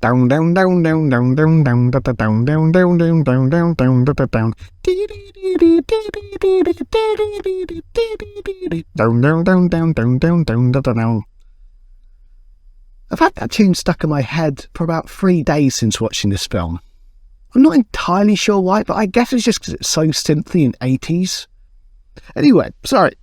Down, down, down, down, down, down, down, down, down, down, down, down, down, down, down, down, down. Down, down, down, down, down, down, down, down, down. I've had that tune stuck in my head for about 3 days since watching this film. I'm not entirely sure why, but I guess it's just because it's so synthy and 80s. Anyway, sorry.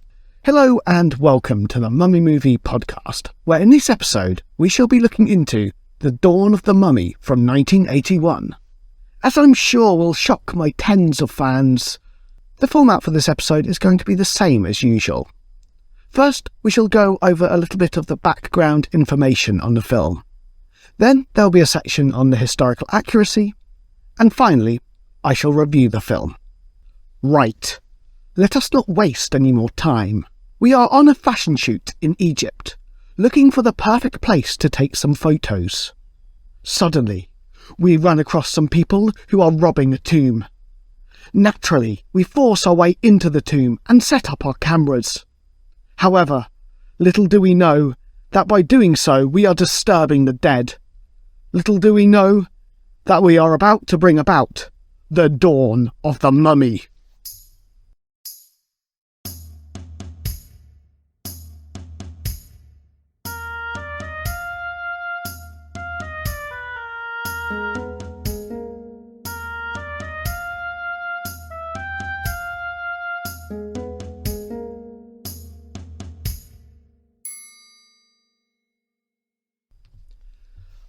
Hello and welcome to the Mummy Movie Podcast, where in this episode we shall be looking into The Dawn of the Mummy from 1981. As I'm sure will shock my tens of fans, the format for this episode is going to be the same as usual. First, we shall go over a little bit of the background information on the film. Then there'll be a section on the historical accuracy, and finally, I shall review the film. Right, let us not waste any more time. We are on a fashion shoot in Egypt, looking for the perfect place to take some photos. Suddenly, we run across some people who are robbing a tomb. Naturally, we force our way into the tomb and set up our cameras. However, little do we know that by doing so we are disturbing the dead. Little do we know that we are about to bring about the dawn of the mummy.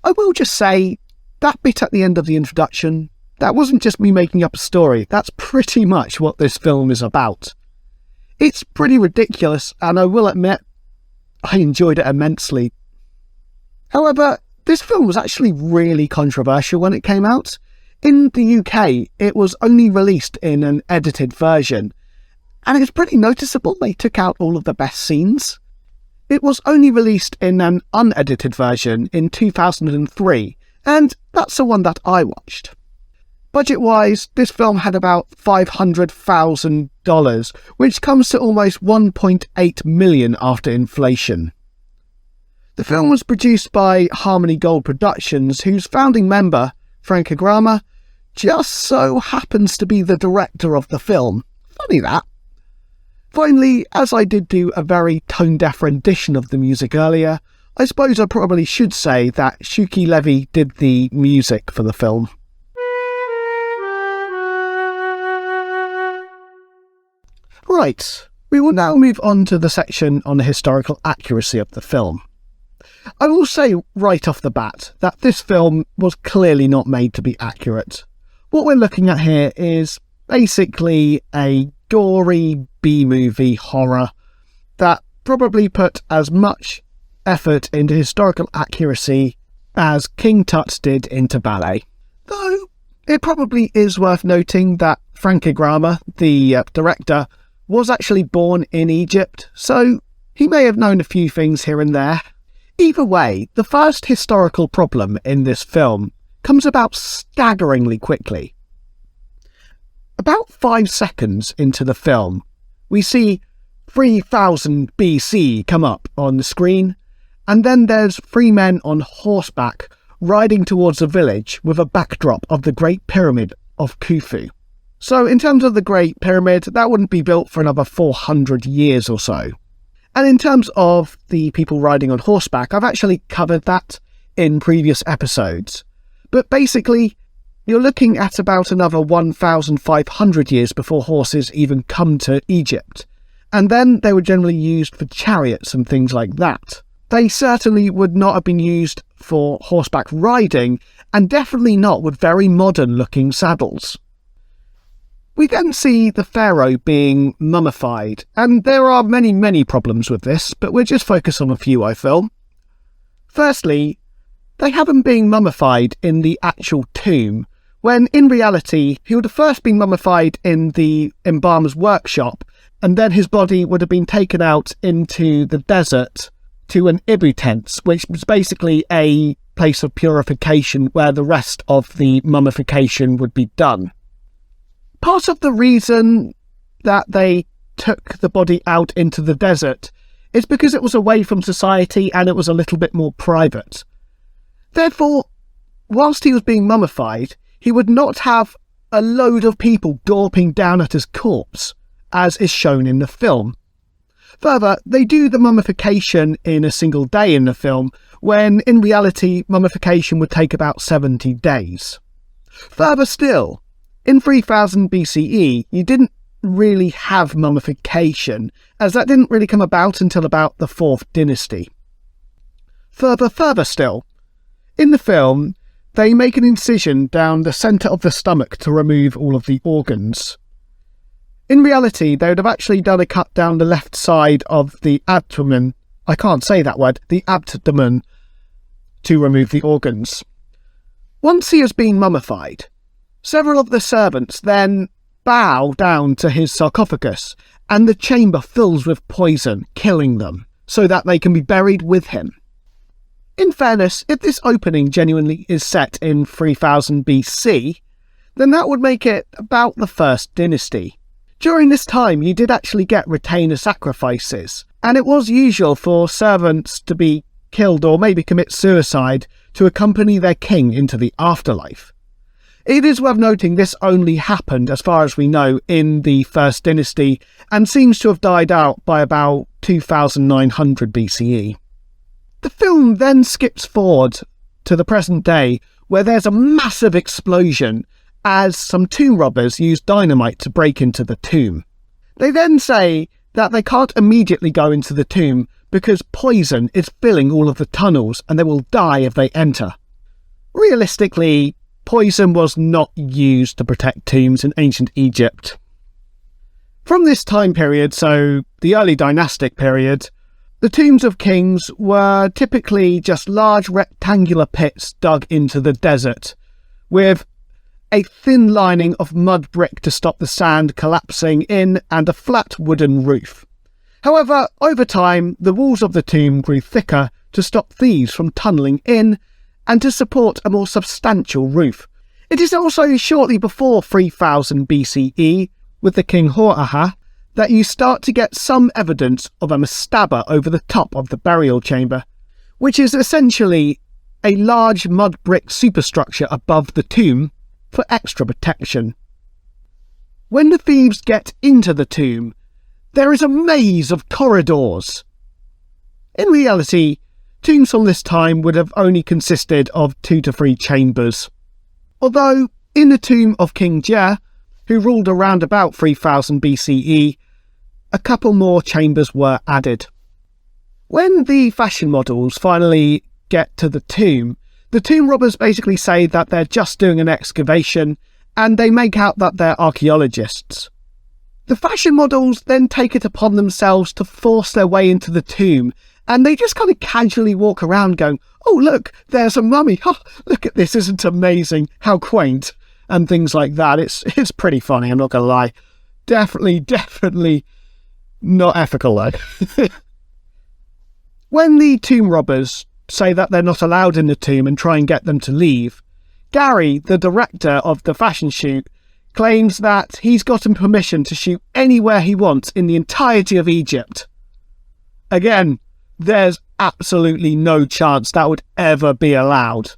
I will just say, that bit at the end of the introduction, that wasn't just me making up a story, that's pretty much what this film is about. It's pretty ridiculous, and I will admit, I enjoyed it immensely. However, this film was actually really controversial when it came out. In the UK, it was only released in an edited version, and it's pretty noticeable they took out all of the best scenes. It was only released in an unedited version in 2003, and that's the one that I watched. Budget-wise, this film had about $500,000, which comes to almost $1.8 million after inflation. The film was produced by Harmony Gold Productions, whose founding member, Frank Ikram, just so happens to be the director of the film. Funny that. Finally, as I did do a very tone-deaf rendition of the music earlier, I suppose I probably should say that Shuki Levy did the music for the film. Right, we will now move on to the section on the historical accuracy of the film. I will say right off the bat that this film was clearly not made to be accurate. What we're looking at here is basically a gory B-movie horror that probably put as much effort into historical accuracy as King Tut did into ballet. Though, it probably is worth noting that Frank Ikram, the director, was actually born in Egypt, so he may have known a few things here and there. Either way, the first historical problem in this film comes about staggeringly quickly. About 5 seconds into the film, we see 3000 BC come up on the screen, and then there's 3 men on horseback riding towards a village with a backdrop of the Great Pyramid of Khufu. So in terms of the Great Pyramid, that wouldn't be built for another 400 years or so. And in terms of the people riding on horseback, I've actually covered that in previous episodes. But basically, you're looking at about another 1,500 years before horses even come to Egypt. And then they were generally used for chariots and things like that. They certainly would not have been used for horseback riding, and definitely not with very modern looking saddles. We then see the pharaoh being mummified, and there are many problems with this, but we'll just focus on a few, I feel. Firstly, they have him being mummified in the actual tomb, when in reality he would have first been mummified in the embalmer's workshop, and then his body would have been taken out into the desert to an Ibu tent, which was basically a place of purification where the rest of the mummification would be done. Part of the reason that they took the body out into the desert is because it was away from society and it was a little bit more private. Therefore, whilst he was being mummified, he would not have a load of people gawping down at his corpse, as is shown in the film. Further, they do the mummification in a single day in the film, when in reality mummification would take about 70 days. Further still, in 3000 BCE, you didn't really have mummification, as that didn't really come about until about the 4th dynasty. Further still, in the film, they make an incision down the centre of the stomach to remove all of the organs. In reality, they would have actually done a cut down the left side of the abdomen, I can't say that word, the abdomen, to remove the organs. Once he has been mummified, several of the servants then bow down to his sarcophagus, and the chamber fills with poison, killing them, so that they can be buried with him. In fairness, if this opening genuinely is set in 3000 BC, then that would make it about the 1st dynasty. During this time, you did actually get retainer sacrifices, and it was usual for servants to be killed or maybe commit suicide to accompany their king into the afterlife. It is worth noting this only happened, as far as we know, in the 1st dynasty, and seems to have died out by about 2900 BCE. The film then skips forward to the present day, where there's a massive explosion as some tomb robbers use dynamite to break into the tomb. They then say that they can't immediately go into the tomb because poison is filling all of the tunnels and they will die if they enter. Realistically, poison was not used to protect tombs in ancient Egypt. From this time period, so the Early Dynastic Period, the tombs of kings were typically just large rectangular pits dug into the desert, with a thin lining of mud brick to stop the sand collapsing in and a flat wooden roof. However, over time, the walls of the tomb grew thicker to stop thieves from tunnelling in and to support a more substantial roof. It is also shortly before 3000 BCE, with the king Hor-Aha, that you start to get some evidence of a mastaba over the top of the burial chamber, which is essentially a large mud brick superstructure above the tomb for extra protection. When the thieves get into the tomb, there is a maze of corridors. In reality, tombs from this time would have only consisted of 2 to 3 chambers. Although, in the tomb of King Je, who ruled around about 3000 BCE, a couple more chambers were added. When the fashion models finally get to the tomb robbers basically say that they're just doing an excavation, and they make out that they're archaeologists. The fashion models then take it upon themselves to force their way into the tomb, and they just kind of casually walk around going, "Oh look, there's a mummy, oh, look at this, isn't it amazing, how quaint," and things like that. It's pretty funny, I'm not gonna lie. Definitely not ethical though. When the tomb robbers say that they're not allowed in the tomb and try and get them to leave, Gary, the director of the fashion shoot, claims that he's gotten permission to shoot anywhere he wants in the entirety of Egypt. Again, there's absolutely no chance that would ever be allowed.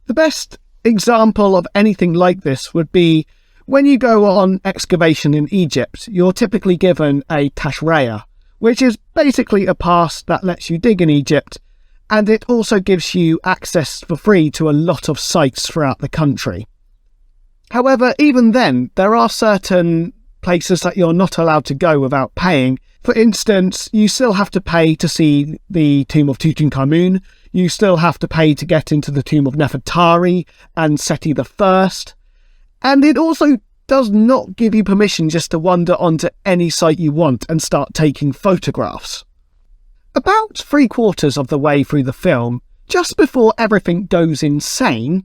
The best example of anything like this would be when you go on excavation in Egypt, you're typically given a tashreya, which is basically a pass that lets you dig in Egypt, and it also gives you access for free to a lot of sites throughout the country. However, even then, there are certain places that you're not allowed to go without paying. For instance, you still have to pay to see the tomb of Tutankhamun, you still have to pay to get into the tomb of Nefertari and Seti I, and it also does not give you permission just to wander onto any site you want and start taking photographs. About 3/4 of the way through the film, just before everything goes insane,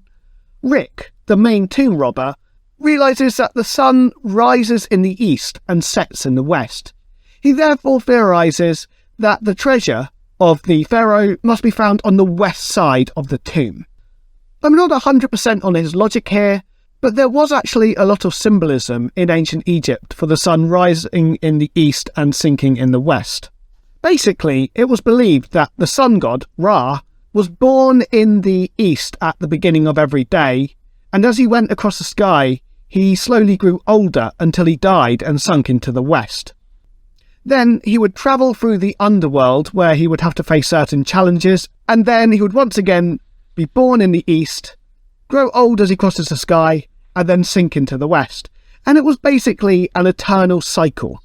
Rick, the main tomb robber, realises that the sun rises in the east and sets in the west. He therefore theorises that the treasure of the pharaoh must be found on the west side of the tomb. I'm not 100% on his logic here, but there was actually a lot of symbolism in ancient Egypt for the sun rising in the east and sinking in the west. Basically, it was believed that the sun god, Ra, was born in the east at the beginning of every day, and as he went across the sky, he slowly grew older until he died and sunk into the west. Then he would travel through the underworld where he would have to face certain challenges, and then he would once again be born in the east, grow old as he crosses the sky, and then sink into the west. And it was basically an eternal cycle.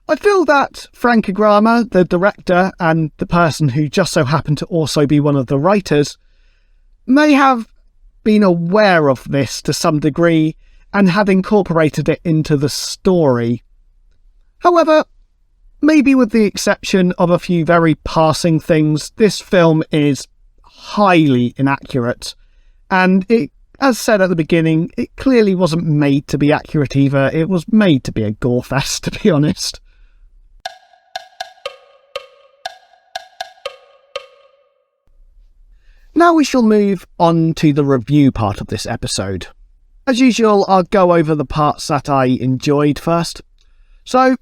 I feel that Frank Ikram, the director and the person who just so happened to also be one of the writers, may have been aware of this to some degree and had incorporated it into the story. However, maybe with the exception of a few very passing things, this film is highly inaccurate, and it, as said at the beginning, it clearly wasn't made to be accurate either. It was made to be a gore fest, to be honest. Now we shall move on to the review part of this episode. As usual, I'll go over the parts that I enjoyed first. So,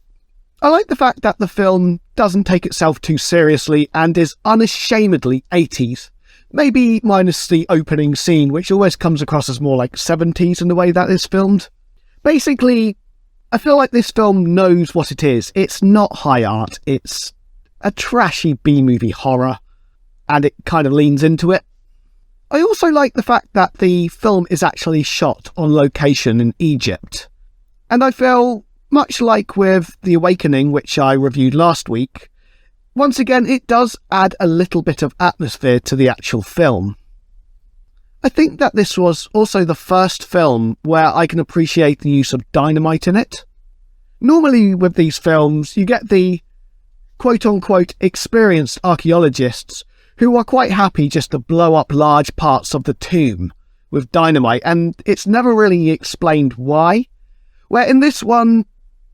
I like the fact that the film doesn't take itself too seriously and is unashamedly 80s. Maybe minus the opening scene, which always comes across as more like 70s in the way that it's filmed. Basically, I feel like this film knows what it is. It's not high art, it's a trashy B-movie horror, and it kind of leans into it. I also like the fact that the film is actually shot on location in Egypt. And I feel, much like with The Awakening, which I reviewed last week, once again it does add a little bit of atmosphere to the actual film. I think that this was also the first film where I can appreciate the use of dynamite in it. Normally with these films you get the quote-unquote experienced archaeologists who are quite happy just to blow up large parts of the tomb with dynamite, and it's never really explained why. Where in this one,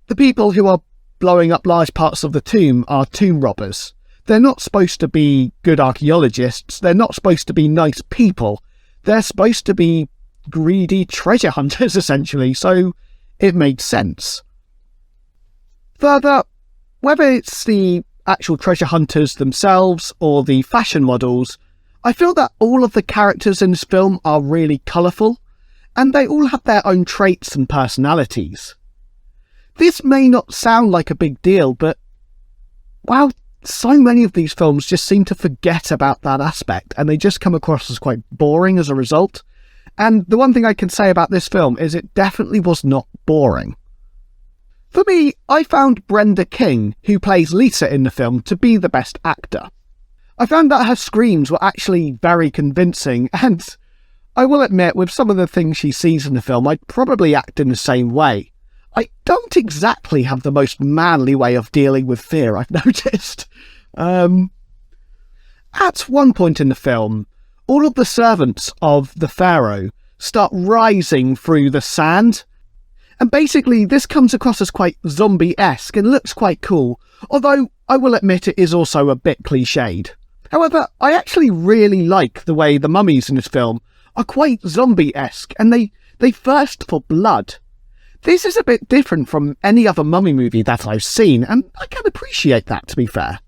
the people who are blowing up large parts of the tomb are tomb robbers. They're not supposed to be good archaeologists, they're not supposed to be nice people, they're supposed to be greedy treasure hunters essentially, so it made sense. Further, whether it's the actual treasure hunters themselves or the fashion models, I feel that all of the characters in this film are really colourful, and they all have their own traits and personalities. This may not sound like a big deal, but wow, so many of these films just seem to forget about that aspect, and they just come across as quite boring as a result. And the one thing I can say about this film is it definitely was not boring. For me, I found Brenda King, who plays Lisa in the film, to be the best actor. I found that her screams were actually very convincing, and I will admit, with some of the things she sees in the film, I'd probably act in the same way. I don't exactly have the most manly way of dealing with fear, I've noticed. At one point in the film, all of the servants of the pharaoh start rising through the sand. And basically, this comes across as quite zombie-esque and looks quite cool, although I will admit it is also a bit cliched. However, I actually really like the way the mummies in this film are quite zombie-esque and they thirst for blood. This is a bit different from any other mummy movie that I've seen, and I can appreciate that, to be fair.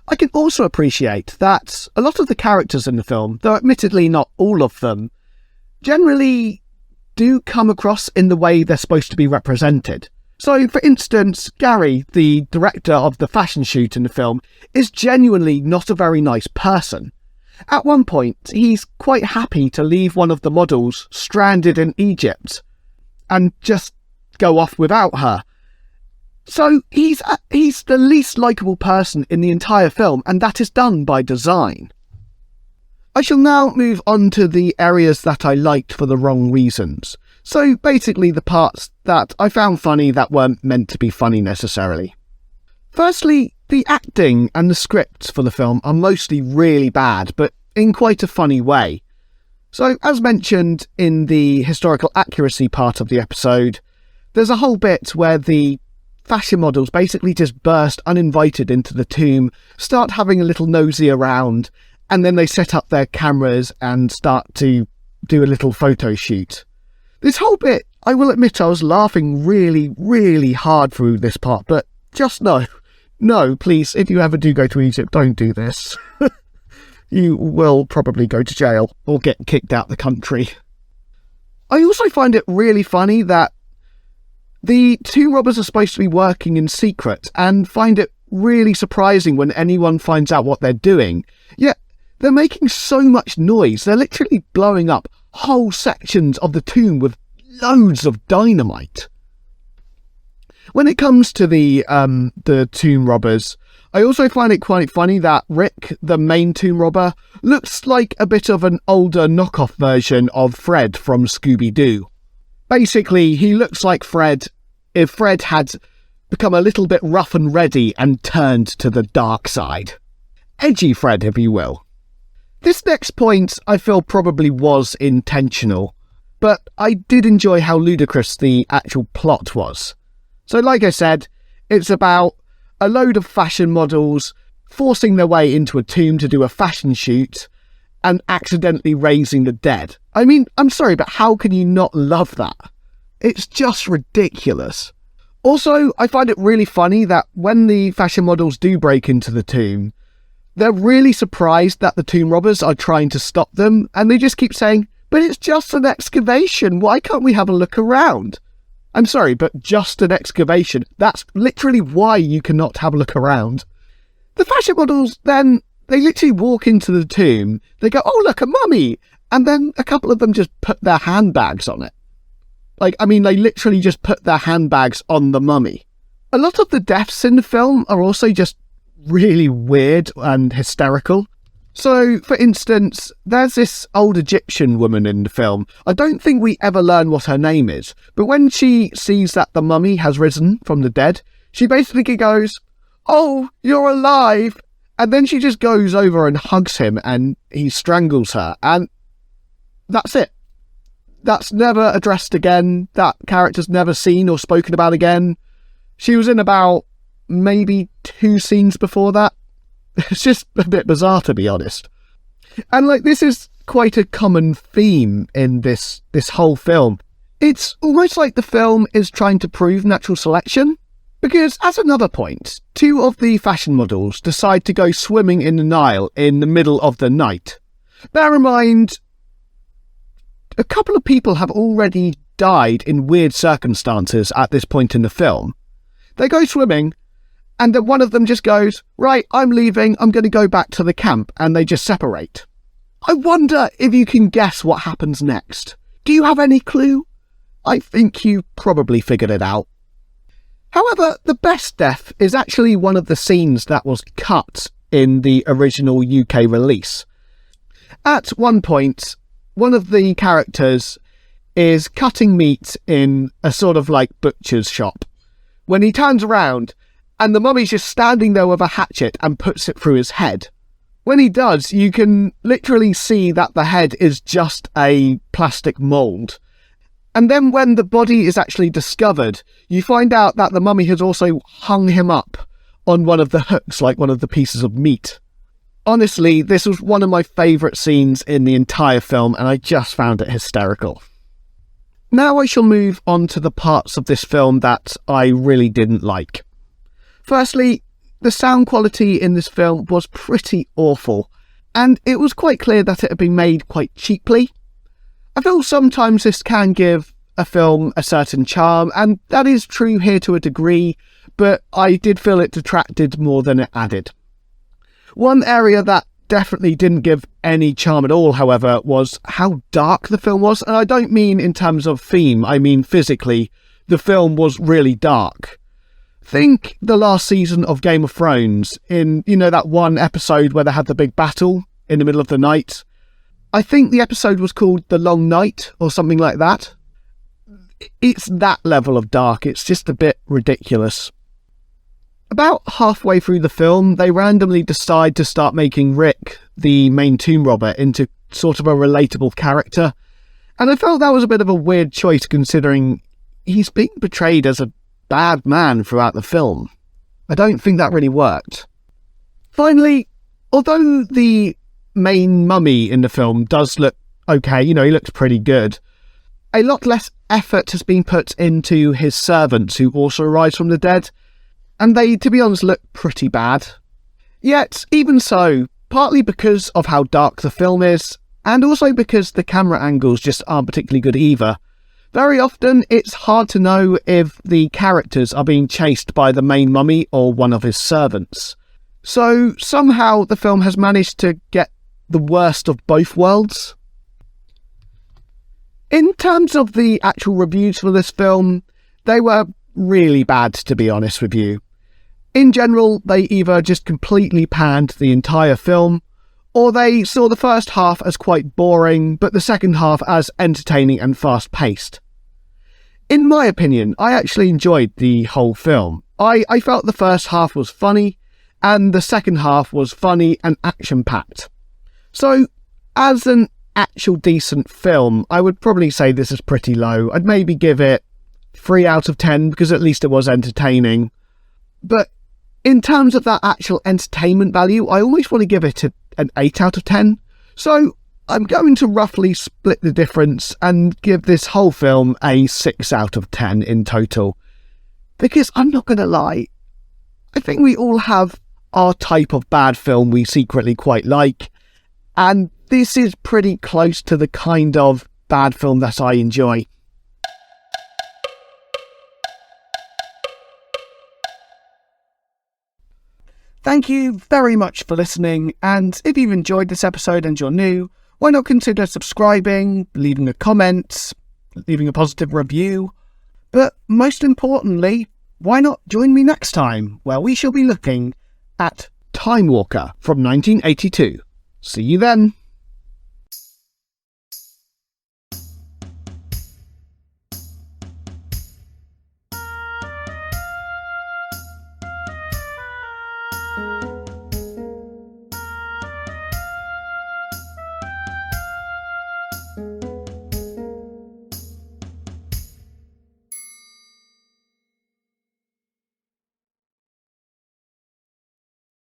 I can also appreciate that a lot of the characters in the film, though admittedly not all of them, generally do come across in the way they're supposed to be represented. So, for instance, Gary, the director of the fashion shoot in the film, is genuinely not a very nice person. At one point, he's quite happy to leave one of the models stranded in Egypt and just go off without her. So, he's the least likeable person in the entire film, and that is done by design. I shall now move on to the areas that I liked for the wrong reasons. So basically the parts that I found funny that weren't meant to be funny necessarily. Firstly, the acting and the scripts for the film are mostly really bad, but in quite a funny way. So as mentioned in the historical accuracy part of the episode, there's a whole bit where the fashion models basically just burst uninvited into the tomb, start having a little nosy around, and then they set up their cameras and start to do a little photo shoot. This whole bit, I will admit I was laughing really, really hard through this part, but just no, please, if you ever do go to Egypt, don't do this. you will probably go to jail or get kicked out the country. I also find it really funny that the tomb robbers are supposed to be working in secret, and find it really surprising when anyone finds out what they're doing. Yet they're making so much noise. They're literally blowing up whole sections of the tomb with loads of dynamite. When it comes to the tomb robbers, I also find it quite funny that Rick, the main tomb robber, looks like a bit of an older knockoff version of Fred from Scooby-Doo. Basically, he looks like Fred if Fred had become a little bit rough and ready and turned to the dark side. Edgy Fred, if you will. This next point I feel probably was intentional, but I did enjoy how ludicrous the actual plot was. So like I said, it's about a load of fashion models forcing their way into a tomb to do a fashion shoot and accidentally raising the dead. I mean, I'm sorry, but how can you not love that? It's just ridiculous. Also, I find it really funny that when the fashion models do break into the tomb, they're really surprised that the tomb robbers are trying to stop them, and they just keep saying, but it's just an excavation, why can't we have a look around? I'm sorry, but just an excavation, that's literally why you cannot have a look around. The fashion models then, they literally walk into the tomb, they go, oh look, a mummy, and then a couple of them just put their handbags on it. They literally just put their handbags on the mummy. A lot of the deaths in the film are also just really weird and hysterical. So, for instance, there's this old Egyptian woman in the film. I don't think we ever learn what her name is, but when she sees that the mummy has risen from the dead, she basically goes, oh, you're alive! And then she just goes over and hugs him and he strangles her, and that's it. That's never addressed again. That character's never seen or spoken about again. She was in about maybe 2 scenes before that. It's just a bit bizarre, to be honest. And this is quite a common theme in this whole film. It's almost like the film is trying to prove natural selection. Because, as another point, 2 of the fashion models decide to go swimming in the Nile in the middle of the night. Bear in mind, a couple of people have already died in weird circumstances at this point in the film. They go swimming, and then one of them just goes, right, I'm leaving, I'm going to go back to the camp, and they just separate. I wonder if you can guess what happens next. Do you have any clue? I think you probably figured it out. However, the best death is actually one of the scenes that was cut in the original UK release. At one point, one of the characters is cutting meat in a sort of butcher's shop when he turns around and the mummy's just standing there with a hatchet and puts it through his head. When he does, you can literally see that the head is just a plastic mould. And then when the body is actually discovered, you find out that the mummy has also hung him up on one of the hooks like one of the pieces of meat. Honestly, this was one of my favourite scenes in the entire film, and I just found it hysterical. Now I shall move on to the parts of this film that I really didn't like. Firstly, the sound quality in this film was pretty awful, and it was quite clear that it had been made quite cheaply. I feel sometimes this can give a film a certain charm, and that is true here to a degree, but I did feel it detracted more than it added. One area that definitely didn't give any charm at all, however, was how dark the film was. And I don't mean in terms of theme, I mean physically. The film was really dark. Think the last season of Game of Thrones, in, that one episode where they had the big battle in the middle of the night. I think the episode was called The Long Night or something like that. It's that level of dark. It's just a bit ridiculous. About halfway through the film, they randomly decide to start making Rick, the main tomb robber, into sort of a relatable character. And I felt that was a bit of a weird choice considering he's being portrayed as a bad man throughout the film. I don't think that really worked. Finally, although the main mummy in the film does look okay, he looks pretty good, a lot less effort has been put into his servants who also rise from the dead. And they, to be honest, look pretty bad. Yet, even so, partly because of how dark the film is, and also because the camera angles just aren't particularly good either. Very often, it's hard to know if the characters are being chased by the main mummy or one of his servants. So somehow the film has managed to get the worst of both worlds. In terms of the actual reviews for this film, they were really bad, to be honest with you. In general, they either just completely panned the entire film, or they saw the first half as quite boring, but the second half as entertaining and fast-paced. In my opinion, I actually enjoyed the whole film. I felt the first half was funny, and the second half was funny and action-packed. So, as an actual decent film, I would probably say this is pretty low. I'd maybe give it 3 out of 10, because at least it was entertaining. But in terms of that actual entertainment value, I almost want to give it an 8 out of 10. So I'm going to roughly split the difference and give this whole film a 6 out of 10 in total. Because I'm not going to lie, I think we all have our type of bad film we secretly quite like, and this is pretty close to the kind of bad film that I enjoy. Thank you very much for listening, and if you've enjoyed this episode and you're new, why not consider subscribing, leaving a comment, leaving a positive review? But most importantly, why not join me next time, where we shall be looking at Time Walker from 1982. See you then.